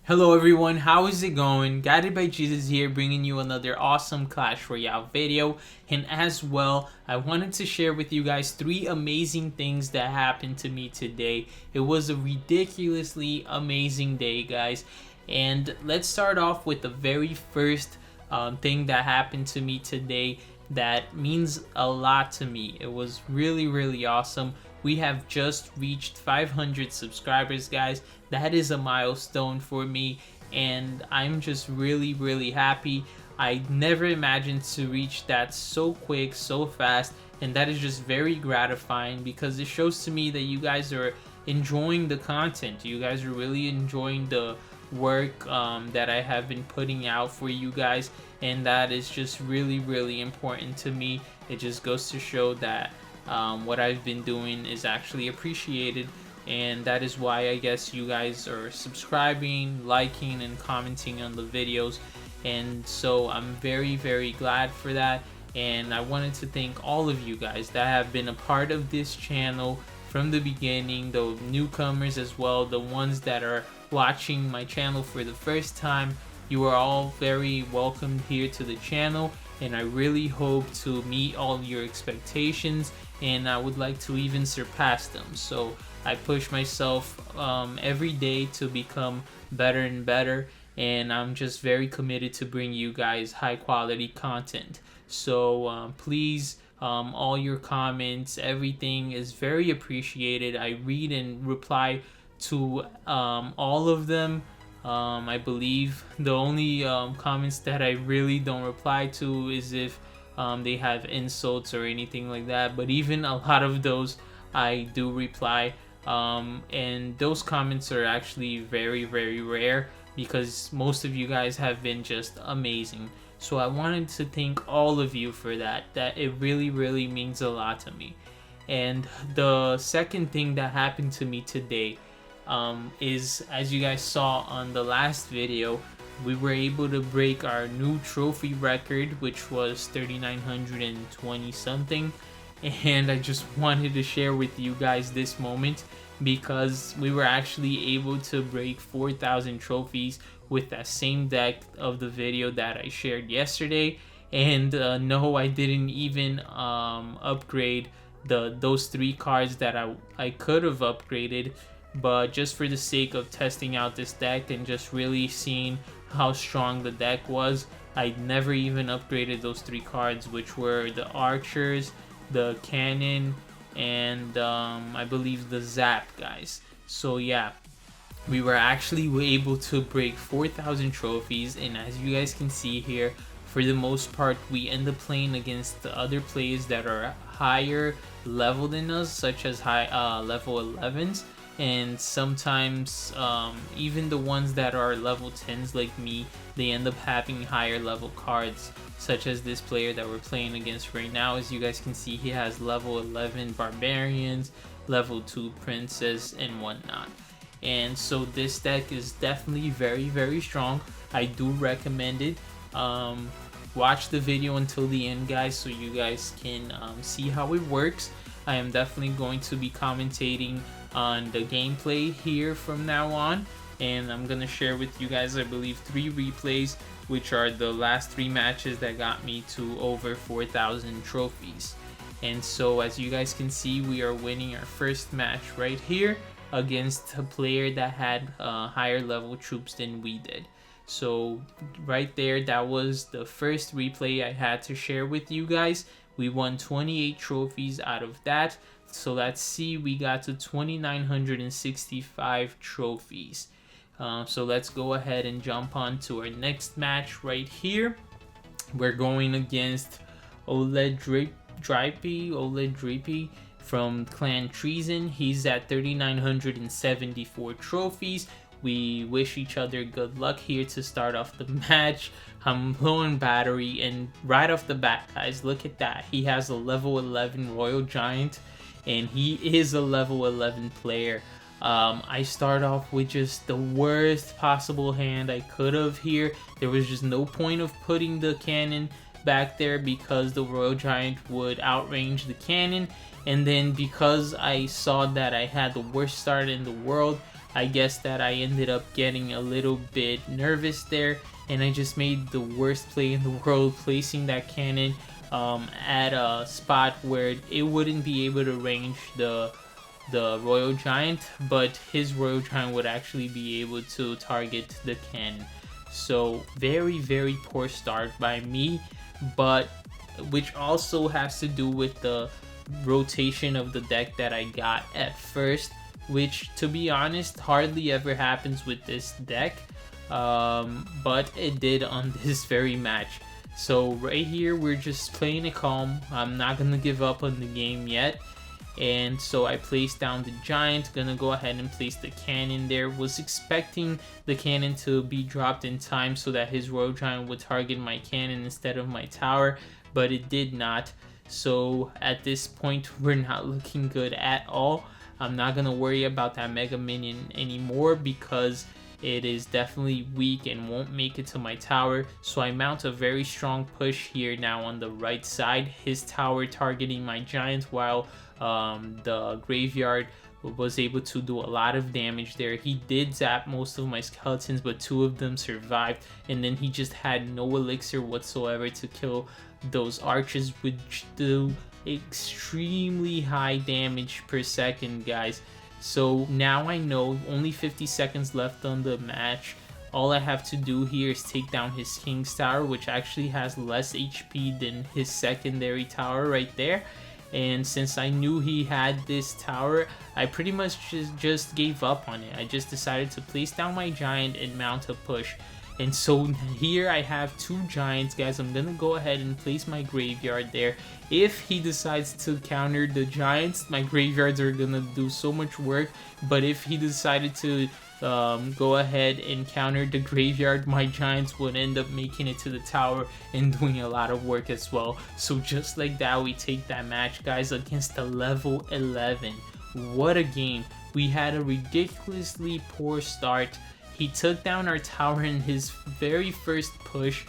Hello everyone, how is it going? Guided by Jesus here, bringing you another awesome Clash Royale video. And as well, I wanted to share with you guys 3 amazing things that happened to me today. It was a ridiculously amazing day, guys. And let's start off with the very first thing that happened to me today that means a lot to me. It was really awesome. We have just reached 500 subscribers, guys. That is a milestone for me, and I'm just really happy. I never imagined to reach that so quick, so fast, and that is just very gratifying because it shows to me that you guys are enjoying the content. You guys are really enjoying the work that I have been putting out for you guys, and that is just really important to me. It just goes to show that what I've been doing is actually appreciated, and that is why I guess you guys are subscribing, liking, and commenting on the videos. And so I'm very glad for that, and I wanted to thank all of you guys that have been a part of this channel from the beginning, the newcomers as well, the ones that are watching my channel for the first time. You are all very welcome here to the channel, and I really hope to meet all your expectations, and I would like to even surpass them. So I push myself every day to become better and better, and I'm just very committed to bring you guys high quality content. So please, all your comments, everything is very appreciated. I read and reply to all of them. I believe the only comments that I really don't reply to is if they have insults or anything like that, but even a lot of those I do reply, and those comments are actually very rare because most of you guys have been just amazing. So I wanted to thank all of you for that. It really means a lot to me. And the second thing that happened to me today is, as you guys saw on the last video, we were able to break our new trophy record, which was 3,920 something. And I just wanted to share with you guys this moment because we were actually able to break 4,000 trophies with that same deck of the video that I shared yesterday. And no, I didn't even upgrade those 3 cards that I could have upgraded, but just for the sake of testing out this deck and just really seeing how strong the deck was, I never even upgraded those 3 cards, which were the archers, the cannon, and I believe the zap, guys. So yeah, we were actually able to break 4,000 trophies, and as you guys can see here, for the most part we end up playing against the other players that are higher level than us, such as high level 11s, and sometimes even the ones that are level 10s like me, they end up having higher level cards, such as this player that we're playing against right now. As you guys can see, he has level 11 barbarians, level 2 princess, and whatnot. And so this deck is definitely very strong. I do recommend it. Watch the video until the end, guys, so you guys can see how it works. I am definitely going to be commentating on the gameplay here from now on, and I'm gonna share with you guys, I believe, 3 replays, which are the last 3 matches that got me to over 4,000 trophies. And so as you guys can see, we are winning our first match right here against a player that had higher level troops than we did. So right there, that was the first replay I had to share with you guys. We won 28 trophies out of that. So let's see, we got to 2,965 trophies. So let's go ahead and jump on to our next match right here. We're going against Oleg Drippy from Clan Treason. He's at 3,974 trophies. We wish each other good luck here to start off the match. I'm low on battery, and right off the bat, guys, look at that. He has a level 11 Royal Giant, and he is a level 11 player. I start off with just the worst possible hand I could have here. There was just no point of putting the cannon back there because the Royal Giant would outrange the cannon. And then because I saw that I had the worst start in the world, I guess that I ended up getting a little bit nervous there, and I just made the worst play in the world, placing that cannon at a spot where it wouldn't be able to range the Royal Giant, but his Royal Giant would actually be able to target the cannon. So very, very poor start by me, but which also has to do with the rotation of the deck that I got at first, which, to be honest, hardly ever happens with this deck, but it did on this very match. So right here, we're just playing it calm. I'm not gonna give up on the game yet. And so I placed down the giant, gonna go ahead and place the cannon there. Was expecting the cannon to be dropped in time so that his Royal Giant would target my cannon instead of my tower, but it did not. So at this point, we're not looking good at all. I'm not gonna worry about that Mega Minion anymore because it is definitely weak and won't make it to my tower. So I mount a very strong push here now on the right side, his tower targeting my giant, while the graveyard was able to do a lot of damage there. He did zap most of my skeletons, but 2 of them survived, and then he just had no elixir whatsoever to kill those archers, which do extremely high damage per second, guys. So now I know only 50 seconds left on the match. All I have to do here is take down his King's Tower, which actually has less HP than his secondary tower right there. And since I knew he had this tower, I pretty much just gave up on it. I just decided to place down my giant and mount a push. And so here I have 2 giants, guys. I'm gonna go ahead and place my graveyard there. If he decides to counter the giants, my graveyards are gonna do so much work. But if he decided to go ahead and counter the graveyard, my giants would end up making it to the tower and doing a lot of work as well. So just like that, we take that match, guys, against the level 11. What a game. We had a ridiculously poor start. He took down our tower in his very first push.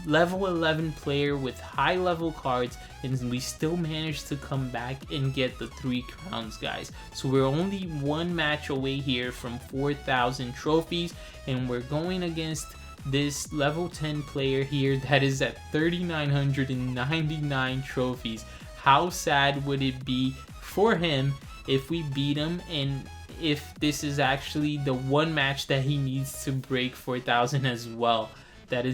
Level 11 player with high level cards, and we still managed to come back and get the 3 crowns, guys. So we're only 1 match away here from 4,000 trophies, and we're going against this level 10 player here that is at 3,999 trophies. How sad would it be for him if we beat him, and if this is actually the one match that he needs to break 4,000 as well? That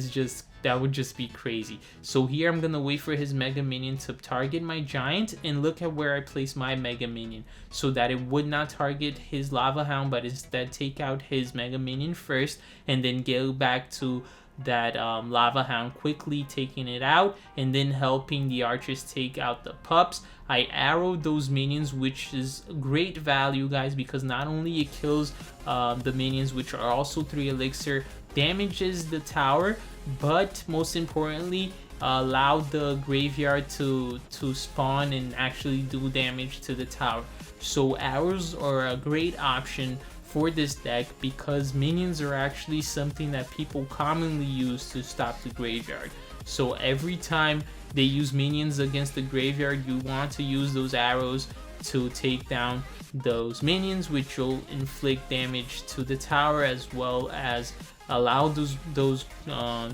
would just be crazy. So here I'm gonna wait for his Mega Minion to target my giant, and look at where I place my Mega Minion so that it would not target his Lava Hound, but instead take out his Mega Minion first and then go back to that Lava Hound, quickly taking it out and then helping the archers take out the pups. I arrowed those minions, which is great value, guys, because not only it kills the minions, which are also 3 elixir, damages the tower, but most importantly allowed the graveyard to spawn and actually do damage to the tower. So arrows are a great option for this deck because minions are actually something that people commonly use to stop the graveyard. So every time they use minions against the graveyard, you want to use those arrows to take down those minions, which will inflict damage to the tower, as well as allow those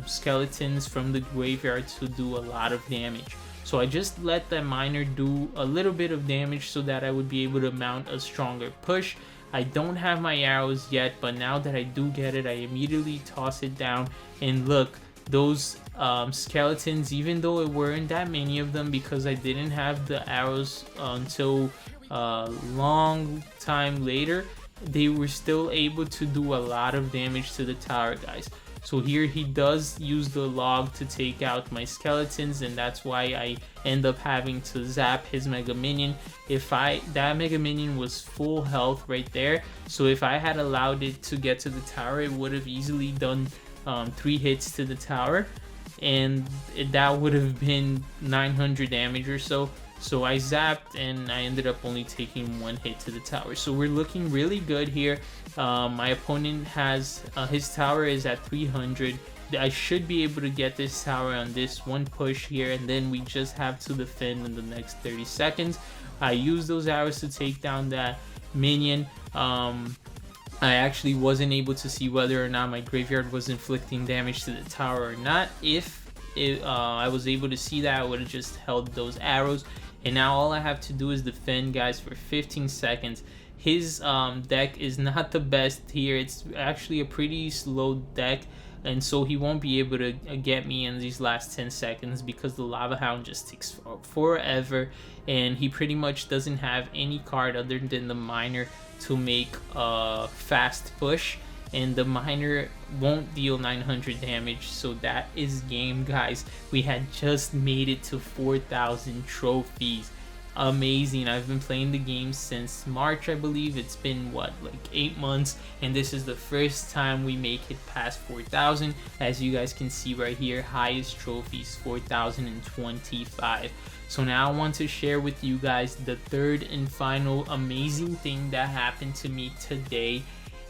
skeletons from the graveyard to do a lot of damage. So I just let the miner do a little bit of damage so that I would be able to mount a stronger push. I don't have my arrows yet, but now that I do get it, I immediately toss it down. And look, those skeletons, even though it weren't that many of them because I didn't have the arrows until a long time later, they were still able to do a lot of damage to the tower, guys. So here he does use the log to take out my skeletons, and that's why I end up having to zap his Mega Minion. That Mega Minion was full health right there, so if I had allowed it to get to the tower, it would have easily done 3 hits to the tower, and that would have been 900 damage or so. So I zapped and I ended up only taking 1 hit to the tower. So we're looking really good here. My opponent has his tower is at 300. I should be able to get this tower on this 1 push here, and then we just have to defend in the next 30 seconds. I use those arrows to take down that minion. I actually wasn't able to see whether or not my graveyard was inflicting damage to the tower or not. If I was able to see that, I would have just held those arrows. And now all I have to do is defend, guys, for 15 seconds. His deck is not the best here. It's actually a pretty slow deck, and so he won't be able to get me in these last 10 seconds because the Lava Hound just takes forever, and he pretty much doesn't have any card other than the Miner to make a fast push, and the Miner won't deal 900 damage. So that is game, guys. We had just made it to 4,000 trophies. Amazing. I've been playing the game since March, I believe. It's been what, like 8 months, and this is the first time we make it past 4,000. As you guys can see right here, highest trophies 4,025. So now I want to share with you guys the third and final amazing thing that happened to me today.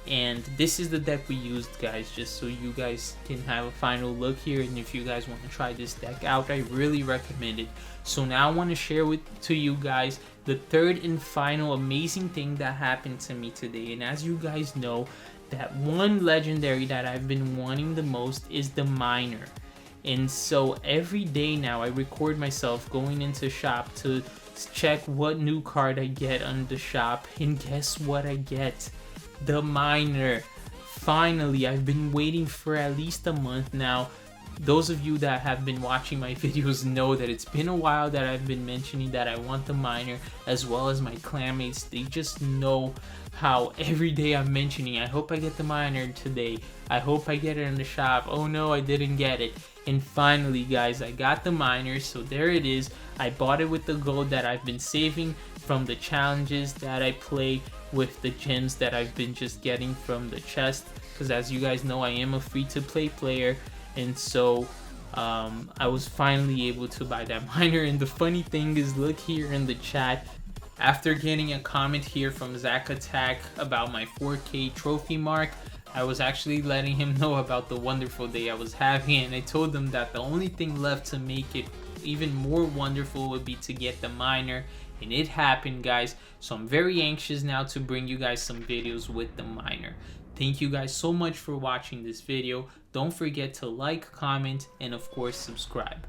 And this is the deck we used, guys, just so you guys can have a final look here. And if you guys want to try this deck out, I really recommend it. So now I want to share to you guys the third and final amazing thing that happened to me today. And as you guys know, that one legendary that I've been wanting the most is the Miner. And so every day now I record myself going into shop to check what new card I get on the shop. And guess what I get? The Miner. Finally, I've been waiting for at least a month now. Those of you that have been watching my videos know that it's been a while that I've been mentioning that I want the Miner, as well as my clanmates. They just know how every day I'm mentioning, I hope I get the Miner today. I hope I get it in the shop. Oh no, I didn't get it. And finally, guys, I got the Miner. So there it is. I bought it with the gold that I've been saving from the challenges that I play, with the gems that I've been just getting from the chest, because as you guys know, I am a free-to-play player. And so I was finally able to buy that Miner. And the funny thing is, look here in the chat, after getting a comment here from Zach Attack about my 4K trophy mark, I was actually letting him know about the wonderful day I was having, and I told him that the only thing left to make it even more wonderful would be to get the Miner. And it happened, guys. So I'm very anxious now to bring you guys some videos with the Miner. Thank you guys so much for watching this video. Don't forget to like, comment, and of course subscribe.